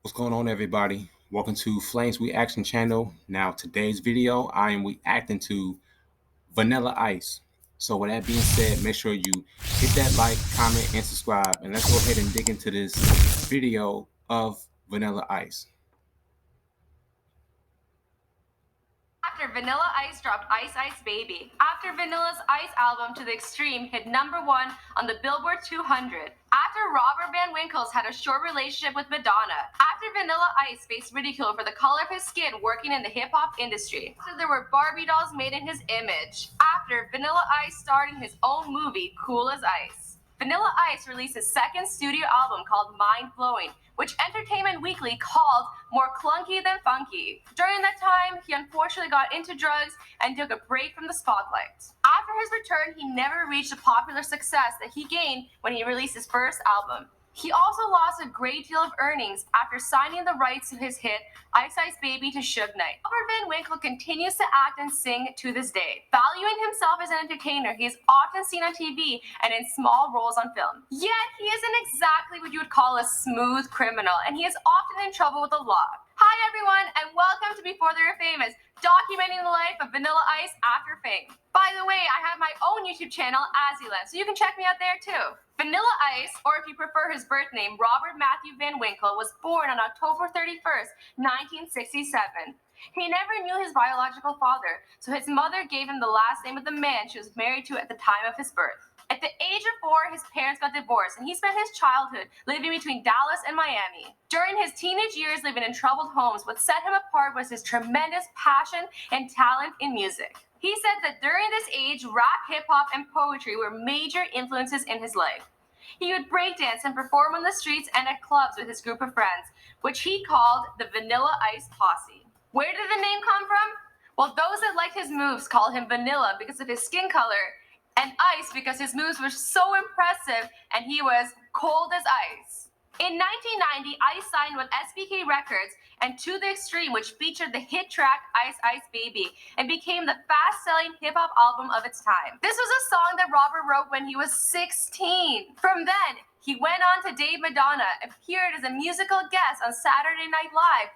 What's going on, everybody? Welcome to Flames Reaction channel. Now, today's video, I am reacting to Vanilla Ice. So with that being said, make sure you hit that like, comment, and subscribe. And let's go ahead and dig into this video of Vanilla Ice. After Vanilla Ice dropped Ice Ice Baby. After Vanilla's Ice album To the Extreme hit #1 on the Billboard 200. After Robert Van Winkle's had a short relationship with Madonna. After Vanilla Ice faced ridicule for the color of his skin working in the hip-hop industry. After there were Barbie dolls made in his image. After Vanilla Ice starred in his own movie, Cool as Ice. Vanilla Ice released his second studio album called Mind Blowing, which Entertainment Weekly called more clunky than funky. During that time, he unfortunately got into drugs and took a break from the spotlight. After his return, he never reached the popular success that he gained when he released his first album. He also lost a great deal of earnings after signing the rights to his hit Ice Ice Baby to Suge Knight. Robert Van Winkle continues to act and sing to this day. Valuing himself as an entertainer, he is often seen on TV and in small roles on film. Yet, he isn't exactly what you would call a smooth criminal, and he is often in trouble with the law. Hi everyone, and welcome to Before They Were Famous, documenting the life of Vanilla Ice after fame. By the way, I have my own YouTube channel, Azzyland, so you can check me out there too. Vanilla Ice, or if you prefer his birth name, Robert Matthew Van Winkle, was born on October 31st, 1967. He never knew his biological father, so his mother gave him the last name of the man she was married to at the time of his birth. At the age of 4, his parents got divorced, and he spent his childhood living between Dallas and Miami. During his teenage years living in troubled homes, what set him apart was his tremendous passion and talent in music. He said that during this age, rap, hip-hop, and poetry were major influences in his life. He would breakdance and perform on the streets and at clubs with his group of friends, which he called the Vanilla Ice Posse. Where did the name come from? Well, those that liked his moves called him Vanilla because of his skin color, and Ice because his moves were so impressive and he was cold as ice. In 1990, Ice signed with SBK Records and To the Extreme, which featured the hit track Ice Ice Baby and became the fast-selling hip-hop album of its time. This was a song that Robert wrote when he was 16. From then, he went on to date Madonna, appeared as a musical guest on Saturday Night Live,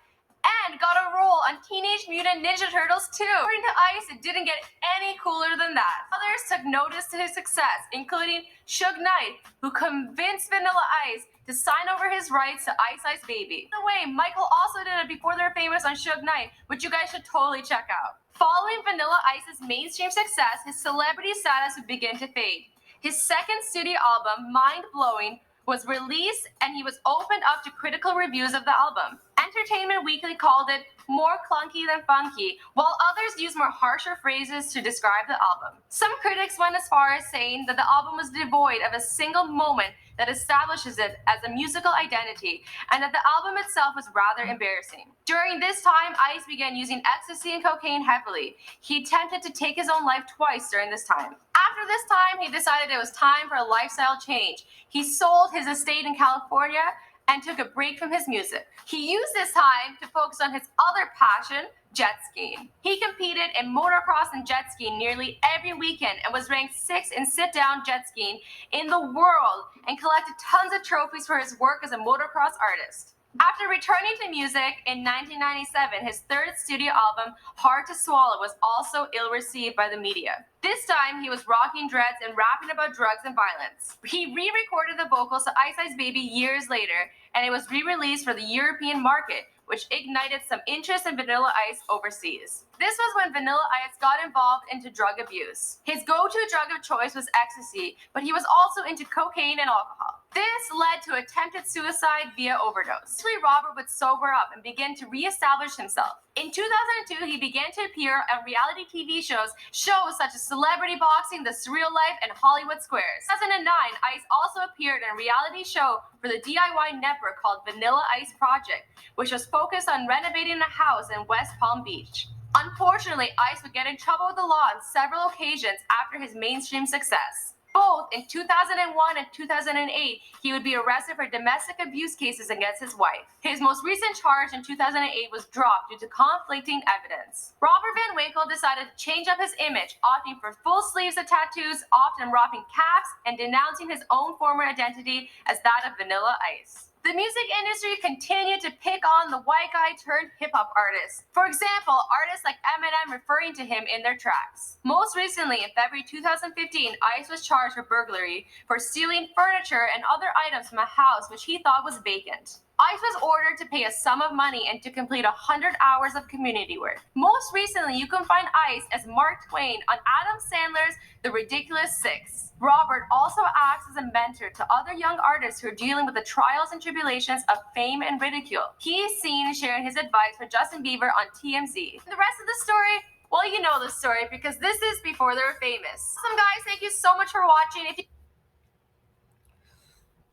and got a role on Teenage Mutant Ninja Turtles 2. According to Ice, it didn't get any cooler than that. Others took notice to his success, including Suge Knight, who convinced Vanilla Ice to sign over his rights to Ice Ice Baby. By the way, Michael also did it Before They Were Famous on Suge Knight, which you guys should totally check out. Following Vanilla Ice's mainstream success, his celebrity status would begin to fade. His second studio album, Mind Blowing, was released and he was opened up to critical reviews of the album. Entertainment Weekly called it more clunky than funky, while others used more harsher phrases to describe the album. Some critics went as far as saying that the album was devoid of a single moment that establishes it as a musical identity, and that the album itself was rather embarrassing. During this time, Ice began using ecstasy and cocaine heavily. He attempted to take his own life twice during this time. After this time, he decided it was time for a lifestyle change. He sold his estate in California and took a break from his music. He used this time to focus on his other passion, jet skiing. He competed in motocross and jet skiing nearly every weekend and was ranked 6th in sit-down jet skiing in the world and collected tons of trophies for his work as a motocross artist. After returning to music in 1997, his third studio album, Hard to Swallow, was also ill-received by the media. This time, he was rocking dreads and rapping about drugs and violence. He re-recorded the vocals to Ice Ice Baby years later, and it was re-released for the European market, which ignited some interest in Vanilla Ice overseas. This was when Vanilla Ice got involved into drug abuse. His go-to drug of choice was ecstasy, but he was also into cocaine and alcohol. This led to attempted suicide via overdose. Eventually, Robert would sober up and begin to re-establish himself. In 2002, he began to appear on reality TV shows such as Celebrity Boxing, The Surreal Life, and Hollywood Squares. In 2009, Ice also appeared in a reality show for the DIY network called Vanilla Ice Project, which was focused on renovating a house in West Palm Beach. Unfortunately, Ice would get in trouble with the law on several occasions after his mainstream success. Both in 2001 and 2008, he would be arrested for domestic abuse cases against his wife. His most recent charge in 2008 was dropped due to conflicting evidence. Robert Van Winkle decided to change up his image, opting for full sleeves of tattoos, often rocking caps, and denouncing his own former identity as that of Vanilla Ice. The music industry continued to pick on the white guy turned hip-hop artist. For example, artists like Eminem referring to him in their tracks. Most recently, in February 2015, Ice was charged for burglary for stealing furniture and other items from a house which he thought was vacant. Ice was ordered to pay a sum of money and to complete 100 hours of community work. Most recently, you can find Ice as Mark Twain on Adam Sandler's The Ridiculous Six. Robert also acts as a mentor to other young artists who are dealing with the trials and tribulations of fame and ridicule. He is seen sharing his advice for Justin Bieber on TMZ. The rest of the story, well, you know the story because this is before they were famous. Awesome, guys. Thank you so much for watching.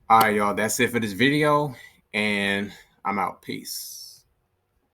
All right, y'all. That's it for this video, and I'm out. Peace.